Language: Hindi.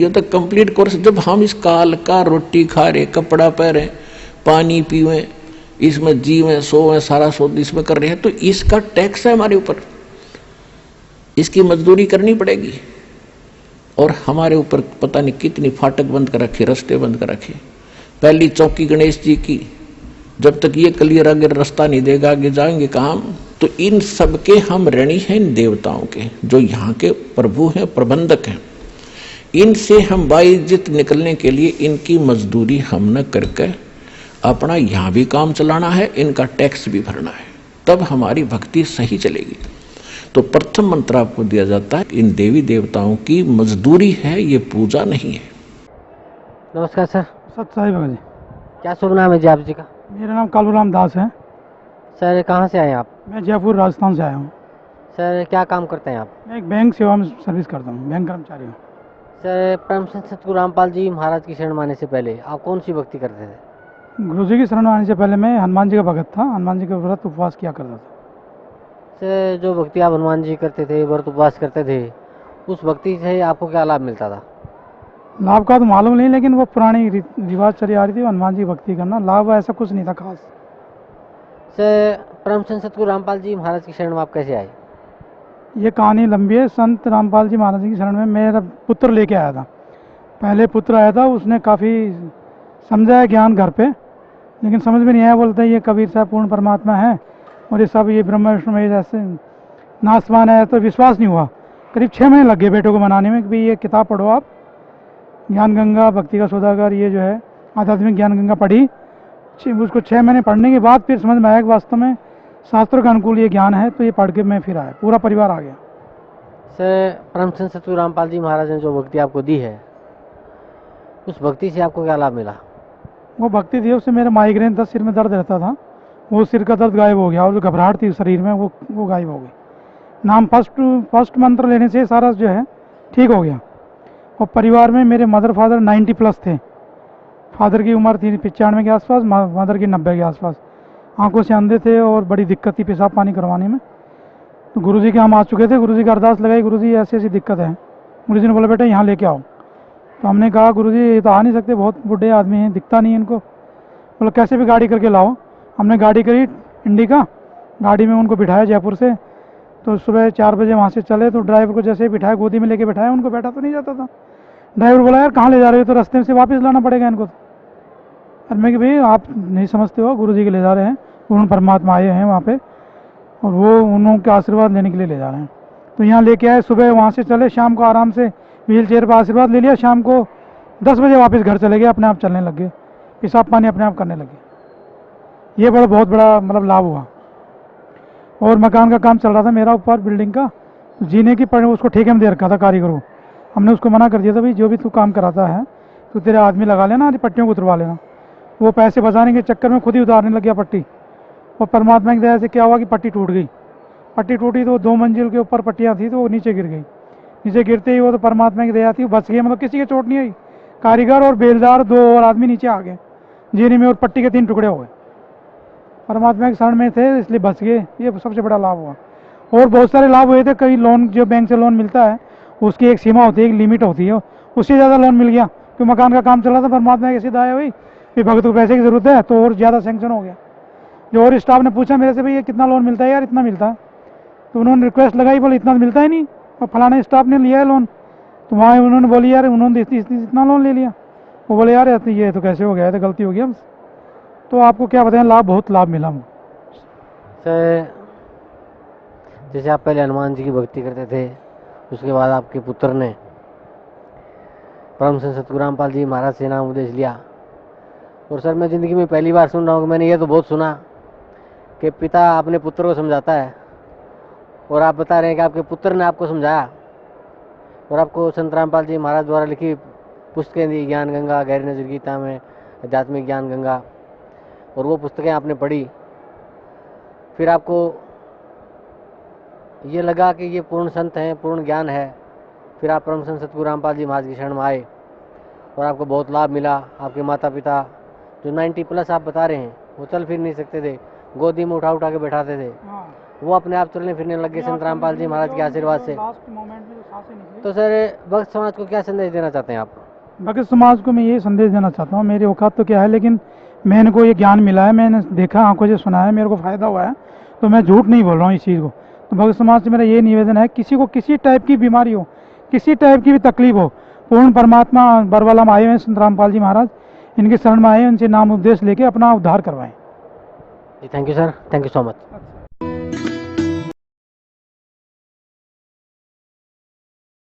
ये तो कंप्लीट कोर्स। जब हम इस काल का रोटी खा रहे, कपड़ा पहरे, पानी पीवे, इसमें जीवे सोवे, सारा शोध इसमें कर रहे हैं, तो इसका टैक्स है हमारे ऊपर, इसकी मजदूरी करनी पड़ेगी। और हमारे ऊपर पता नहीं कितनी फाटक बंद कर रखे, रास्ते बंद कर रखे। पहली चौकी गणेश जी की, जब तक ये क्लियर आगे रास्ता नहीं देगा आगे जाएंगे कहाँ हम? तो इन सबके हम ऋणी हैं, इन देवताओं के, जो यहाँ के प्रभु हैं, प्रबंधक हैं। इनसे हम बाइज्जत निकलने के लिए इनकी मजदूरी हम न करके अपना यहाँ भी काम चलाना है, इनका टैक्स भी भरना है, तब हमारी भक्ति सही चलेगी। तो प्रथम मंत्र आपको दिया जाता है, इन देवी देवताओं की मजदूरी है, ये पूजा नहीं है। नमस्कार सर। सत साई बाबा जी। क्या शुभ नाम है जी आप जी का? मेरा नाम कालूराम दास है। सर कहाँ से आए आप? मैं जयपुर राजस्थान से आया हूँ। सर क्या काम करते हैं आप? मैं एक बैंक सेवा में सर्विस करता हूँ, बैंक कर्मचारी हूँ। सर परम संत सतगुरु रामपाल जी महाराज की शरण माने से पहले आप कौन सी भक्ति करते थे? गुरु जी की शरण आने से पहले मैं हनुमान जी का भगत था, हनुमान जी के व्रत उपवास किया करता था। सर जो भक्ति आप हनुमान जी करते थे, व्रत उपवास करते थे, उस भक्ति से आपको क्या लाभ मिलता था? लाभ का तो मालूम नहीं, लेकिन वो पुरानी रिवाज चली आ रही थी हनुमान जी भक्ति करना। लाभ ऐसा कुछ नहीं था खास। सर परम संत सतगुरु रामपाल जी महाराज की शरण में आप कैसे आए? ये कहानी लंबी है। संत रामपाल जी महाराज की शरण में मेरा पुत्र लेके आया था। पहले पुत्र आया था, उसने काफ़ी समझाया ज्ञान घर पे, लेकिन समझ में नहीं आया। बोलते ये कबीर साहब पूर्ण परमात्मा है और ये सब ये ब्रह्मा विष्णु में जैसे नासवान है, तो विश्वास नहीं हुआ। करीब 6 महीने लग गए बेटों को मनाने में कि भाई ये किताब पढ़ो आप, ज्ञान गंगा भक्ति का सौदागर, ये जो है आध्यात्मिक ज्ञान गंगा पढ़ी। उसको 6 महीने पढ़ने के बाद फिर समझ में आया कि वास्तव में शास्त्रों के अनुकूल ये ज्ञान है, तो ये पढ़ के मैं फिर आया, पूरा परिवार आ गया। सर परम संत सतगुरु रामपाल जी महाराज ने जो भक्ति आपको दी है, उस भक्ति से आपको क्या लाभ मिला? वो भक्ति थी, उससे मेरा माइग्रेन था, सिर में दर्द रहता था, वो सिर का दर्द गायब हो गया, और जो घबराहट थी शरीर में वो गायब हो गई। नाम फर्स्ट मंत्र लेने से सारा जो है ठीक हो गया। और परिवार में मेरे मदर फादर 90 प्लस थे। फादर की उम्र थी 95 के आसपास, मदर की 90 के आसपास। आंखों से अंधे थे और बड़ी दिक्कत थी पेशाब पानी करवाने में। तो गुरुजी के हम आ चुके थे, गुरुजी का अरदास लगाई, गुरुजी ऐसी ऐसी दिक्कत है। गुरुजी ने बोला बेटा यहाँ लेके आओ। तो हमने कहा गुरुजी ये तो आ नहीं सकते, बहुत बूढ़े आदमी हैं, दिखता नहीं है इनको। बोला कैसे भी गाड़ी करके लाओ। हमने गाड़ी करी इंडिका, गाड़ी में उनको बिठाया जयपुर से। तो सुबह 4 बजे वहाँ से चले, तो ड्राइवर को जैसे ही बिठाया, गोदी में लेके बिठाया, उनको बैठा तो नहीं जाता था। ड्राइवर बोला यार कहाँ ले जा रहे हो? तो रास्ते से वापस लाना पड़ेगा इनको। और मैं कि भाई आप नहीं समझते हो, गुरुजी के ले जा रहे हैं, पूर्ण परमात्मा आए हैं वहाँ पे, और वो उनके आशीर्वाद लेने के लिए ले जा रहे हैं। तो यहाँ लेके आए, सुबह वहाँ से चले, शाम को आराम से व्हील चेयर पर आशीर्वाद ले लिया। शाम को 10 बजे वापस घर चले गए, अपने आप चलने लग गए, पेशाब पानी अपने आप करने लगे। ये बहुत बड़ा मतलब लाभ हुआ। और मकान का काम चल रहा था मेरा ऊपर बिल्डिंग का, जीने की पर उसको ठेके में दे रखा था कारीगर को। हमने उसको मना कर दिया था भाई जो भी तू काम कराता है तो तेरे आदमी लगा लेना, पट्टियों को उतरवा लेना। वो पैसे बचाने के चक्कर में खुद ही उतारने लग गया पट्टी। और परमात्मा की दया से क्या हुआ कि पट्टी टूट गई। पट्टी टूटी तो 2 मंजिल के ऊपर पट्टियाँ थी, तो वो नीचे गिर गई। नीचे गिरते ही वो तो परमात्मा की दया थी, बच गए, मतलब किसी के चोट नहीं आई। कारीगर और बेलदार 2 और आदमी नीचे आ गए जीने में, और पट्टी के 3 टुकड़े हो गए। परमात्मा के शरण में थे इसलिए बच गए। ये सबसे बड़ा लाभ हुआ। और बहुत सारे लाभ हुए थे। कई लोन, जो बैंक से लोन मिलता है उसकी एक सीमा होती है, एक लिमिट होती है, उससे ज़्यादा लोन मिल गया। तो मकान का काम चल रहा था, परमात्मा की सीधा आया हुई फिर भगत को पैसे की ज़रूरत है, तो और ज़्यादा सेंक्शन हो गया। जो और स्टाफ ने पूछा मेरे से भाई ये कितना लोन मिलता है? यार इतना मिलता है। तो उन्होंने रिक्वेस्ट लगाई, बोले इतना मिलता ही नहीं, और फलाने स्टाफ ने लिया है लोन। तो वहाँ उन्होंने बोली यार उन्होंने इतना लोन ले लिया। वो बोले यार ये तो कैसे हो गया, तो गलती हो गई हमसे। तो आपको क्या बताएं, लाभ, बहुत लाभ मिला मुझे। सर जैसे आप पहले हनुमान जी की भक्ति करते थे, उसके बाद आपके पुत्र ने परम संत सतगुरु रामपाल जी महाराज से नाम उपदेश लिया। और सर मैं ज़िंदगी में पहली बार सुन रहा हूँ कि मैंने ये तो बहुत सुना कि पिता अपने पुत्र को समझाता है, और आप बता रहे हैं कि आपके पुत्र ने आपको समझाया और आपको संत रामपाल जी महाराज द्वारा लिखी पुस्तकें दी, ज्ञान गंगा, गहरी नजर गीता में आध्यात्मिक ज्ञान गंगा, और वो पुस्तकें आपने पढ़ी। फिर आपको ये लगा कि ये पूर्ण संत हैं, पूर्ण ज्ञान है। फिर आप परम संत सतगुरु रामपाल जी महाराज की शरण में आए और आपको बहुत लाभ मिला। आपके माता पिता जो 90 प्लस आप बता रहे हैं, वो चल फिर नहीं सकते थे, गोदी में उठा उठा के बैठाते थे। वो अपने आप चलने फिरने लगे संत रामपाल जी महाराज के आशीर्वाद से। लास्ट मोमेंट में जो सांसें निकली। तो सर भक्त समाज को क्या संदेश देना चाहते हैं आप? भगत समाज को मैं ये संदेश देना चाहता हूँ, मेरी औकात तो क्या है, लेकिन मैंने को ये ज्ञान मिला है, मैंने देखा, आंखों से सुना है, मेरे को फायदा हुआ है, तो मैं झूठ नहीं बोल रहा हूँ इस चीज़ को। तो भगत समाज से मेरा ये निवेदन है, किसी को किसी टाइप की बीमारी हो, किसी टाइप की भी तकलीफ हो, पूर्ण परमात्मा बरवाला में आए हुए हैं संत रामपाल जी महाराज, इनके शरण में आए, उनसे नाम उपदेश लेके अपना उद्धार करवाएं। जी thank you sir, thank you so much.